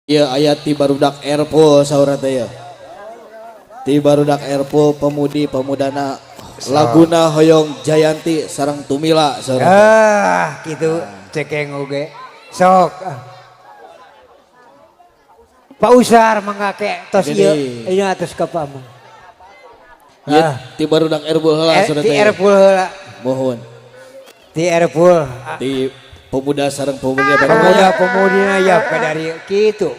Ya ayat ti barudak Erpo saurna teh ya. Ti barudak Erpo pemudi pemudana laguna hoyong Jayanti sareng Tumila saurna. Gitu cekeng oge. Sok. Pak Usar mangake tos ieu. Ieu atos ka pamu. Ya ti barudak Erpo heula saurna teh. Ti Erpo heula. Mohon. Ti Erpo. Ti pemuda sareng Pemuda-pemudina ya kadari kitu.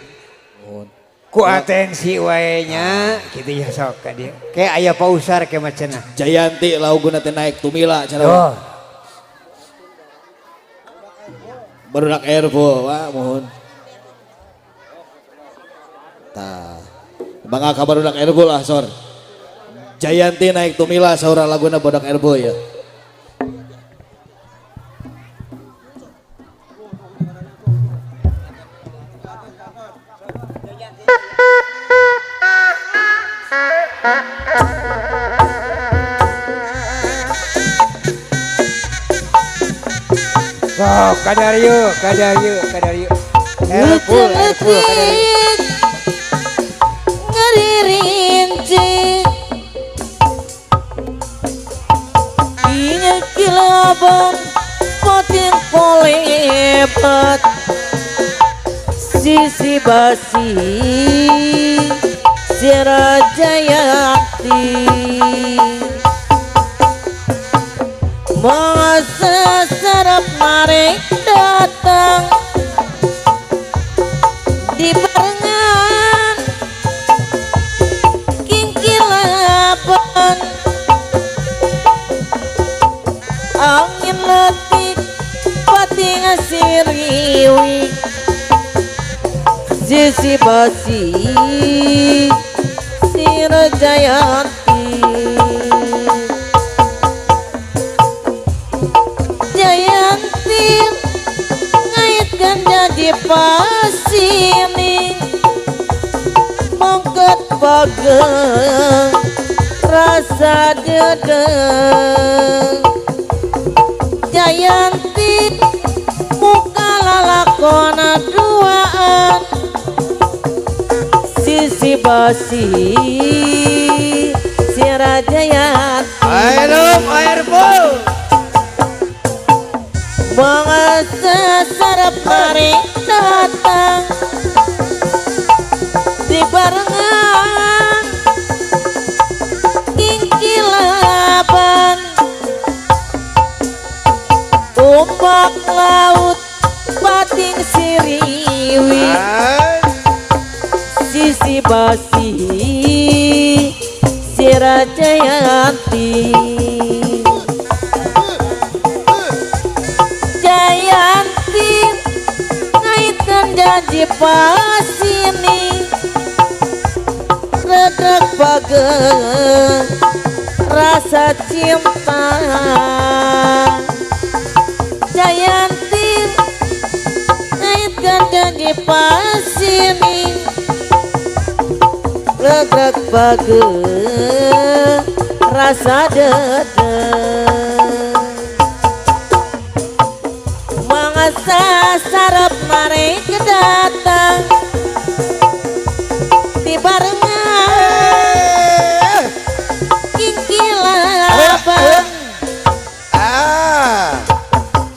Ku atensi wae nya kitu ya sok ka dieu. Kayak aya Pak Usar ke macana. Jayanti lauguna teh naik Tumila cenah. Oh. Barudak Erpo wah mohon. Tah. Bangga ka barudak Erpo lah sor. Jayanti naik Tumila saura laguna barudak Erpo ya. Oh, kadarieu. Erpul, kadarieu. Ngaririnci ingat kilabang potin polepet sisi basi si Raja Yakti masa serap narik datang di barengan kingkilapan angin letik pati ngasiriwi sisi basi si Jayanti Jayanti ngaitkan jadi pasini mongket bageng rasa dedeng Jayanti muka lalakona duaan sisi basi si Raja Yanti Erpo. mangasa sarap narik datang di barengan kingkilaban ombak laut pating siriwi sisi basi si Raja Yanti Jayanti ngaitkan janji pasini redek bageng rasa cinta Jayanti ngaitkan janji pasini redek bageng rasa dedeng mangasa sarap narik datang di barengan kingkilaban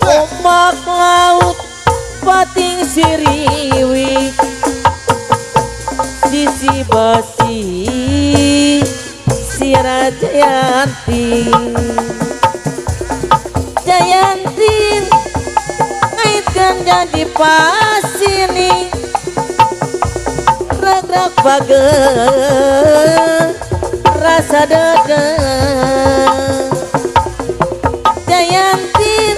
ombak laut pating siriwi sisi basi si Raja Yanti Jayanti ngaitkan jadi pasini ragrak bageng rasa dedeng Jayanti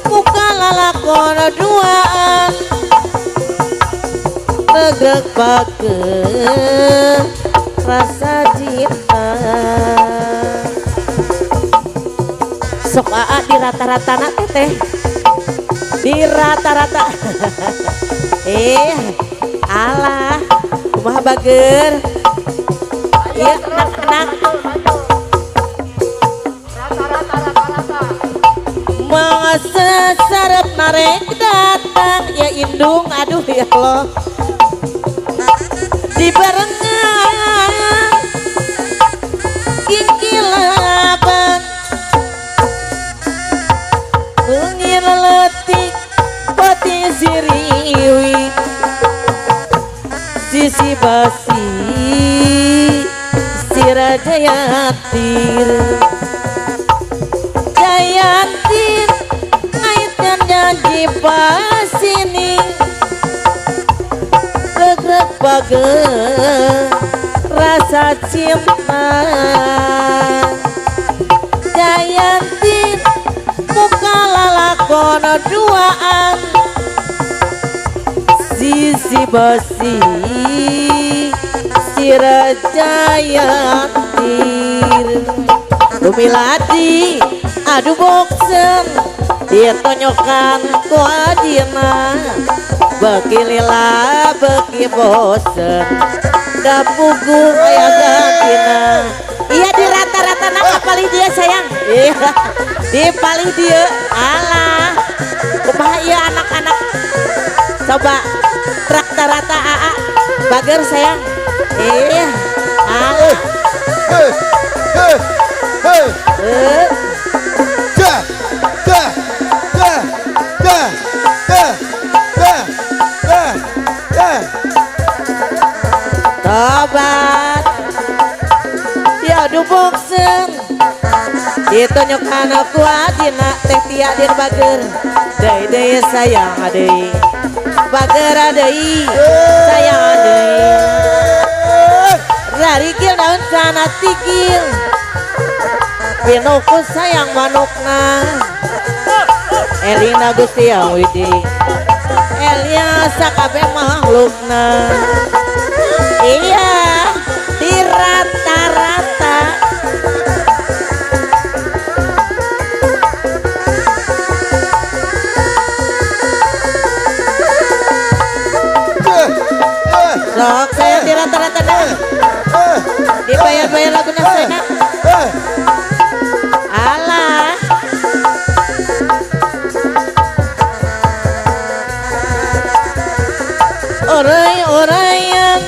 muka lalakona duaan ragrak bageng rasa cinta sok aa di rata-rata na teteh di rata-rata alah kumaha bager iya anak-anak masa sarap narik datang ya indung aduh ya Allah di barengan kingkilaban ungir letik pati siriwi sisi basi siraja yatir jayantin ngaitkan janji pasini regrek bager rasa cinta jayantin muka lalakon duaan sisi basi sirajayantir Dumiladi adu boksen ditonyokan ku adina beki lila beki bosen dapugu aya gantina iya di rata-rata nak paling dia sayang iya di paling dia alah kumaha iya anak-anak coba rata-rata AA bager sayang iya alah tobat diadu boksen ditunjukkan aku adina teh tiadir bager dey sayang adei bager adei sayang adei rarikil daun sana tikil pinuku sayang manukna Elina Gusti Widi Elia sakabe makhlukna iya di rata-rata sok saya di rata-rata dah dibayar-bayar laguna saya alah orang-orang yang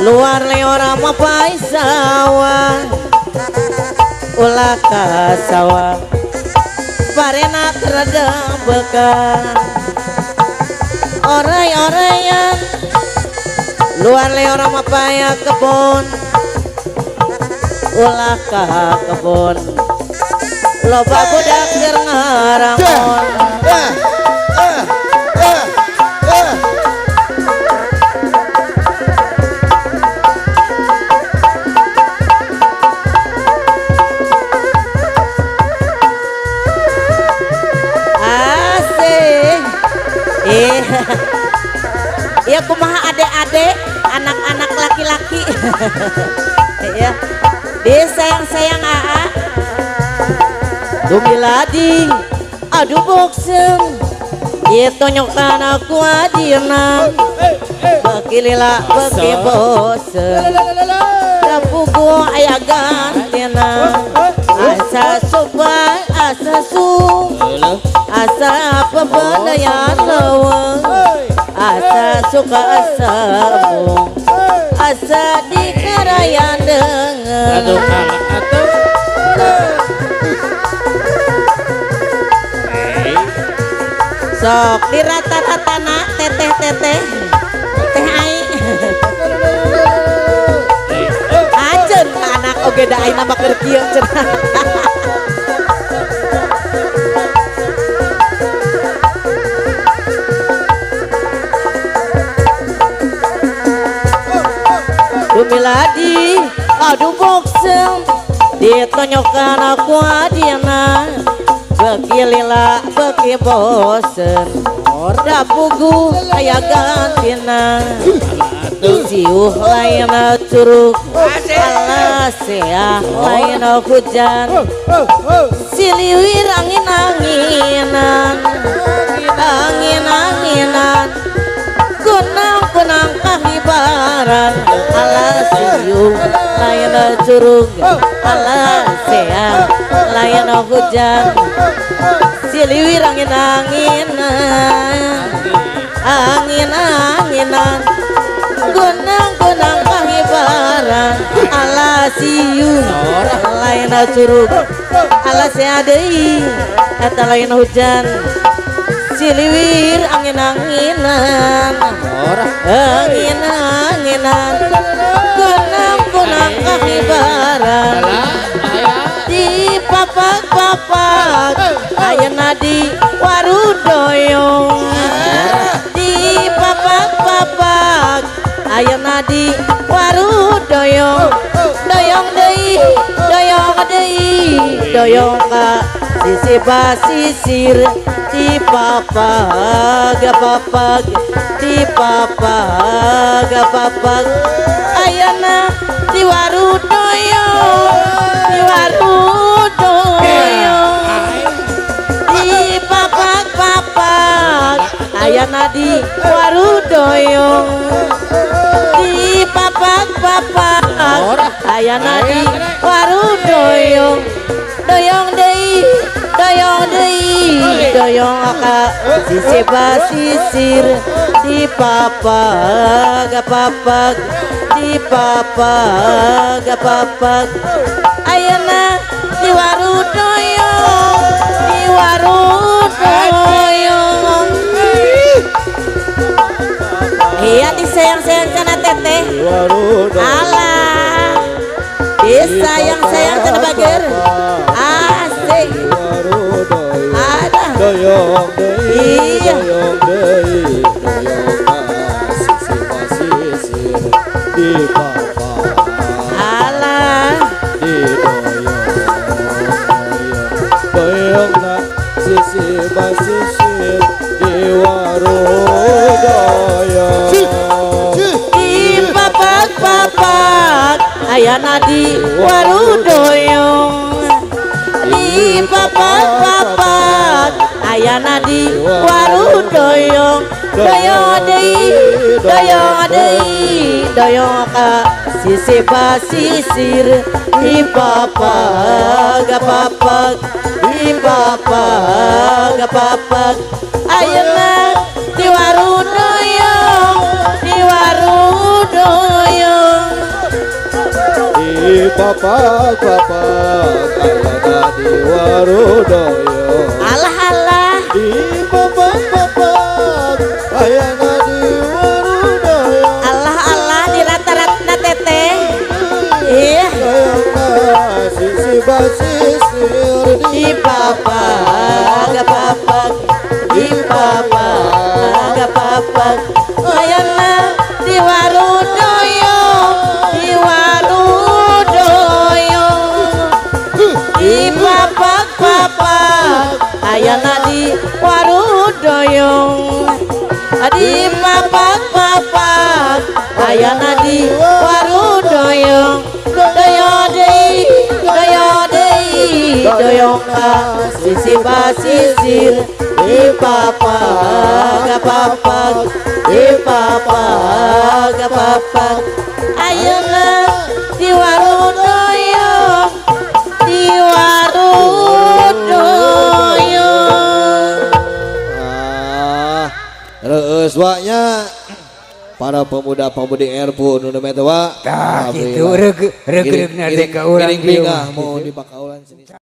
luar leora mapai sawah ulah ka sawah parena terada bekal orang-orang yang luar leora mapaya kebun ulah ka kebun loba budak keur ngaramon ya kumaha adek-adek anak-anak laki-laki ya disayang-sayang AA Dumiladi aduh boksem itu nyokan aku adina beki lila beki bosen rapugu aya gantina asa soba asa sung asa pemberdayaan lawang asa suka asa bung asa dikerayan dengan sok di rata-rata nak teteh teh ai ajen anak oge da aina bakeur kieu cenah Dumiladi aduh boksem ditonyokan aku adina beki lila beki bosen dapugu aya gantina siuh lain curug alasea lain hujan siliwir angin-anginan angin-anginan kunang-kunang kahibaran alasiu lain curug alasea lain hujan siliwir angin-anginan angin-anginan gunang-gunang kahibaran ala siun lain curug ala seadei eta lain hujan siliwir angin-anginan angin-anginan gunang-gunang kahibaran di papak-papak ayeuna di warudoyong di papak-papak ayeuna di warudoyong doyong deui doyong ka sisi basisir di papak di papak ayeuna di warudoyong di papak ayeuna di warudoyong di papak ayeuna di warudoyong doyong deui doyong ka sisi basisir di papak di papak ayeuna di warudoyong iya disayang-sayang kana teteh alah disayang-sayang kana bager asik ada doyong deui iya doyong deui doyong sisi basisir di papak alah di doyong na sisi basisir di warudoyong di papak ayeuna di warudoyong di papak ayeuna di warudoyong doyong ka sisi basisir di papak di papak ayeuna di warudoyong di papak ayeuna di warudoyong alah di papak ayeuna di warudoyong alah di rata-rata teteh iya doyong sisi basisir di papak di papak ayeuna di warudoyong di papak ayeuna di warudoyong di papak ayeuna di warudoyong doyong ka sisi basisir di papak ayeuna di warudoyong Reus waknya para pemuda-pemudi Erpu nu meta wa tah kitu reug-reug na teh ka urang mau di pakaulan sini.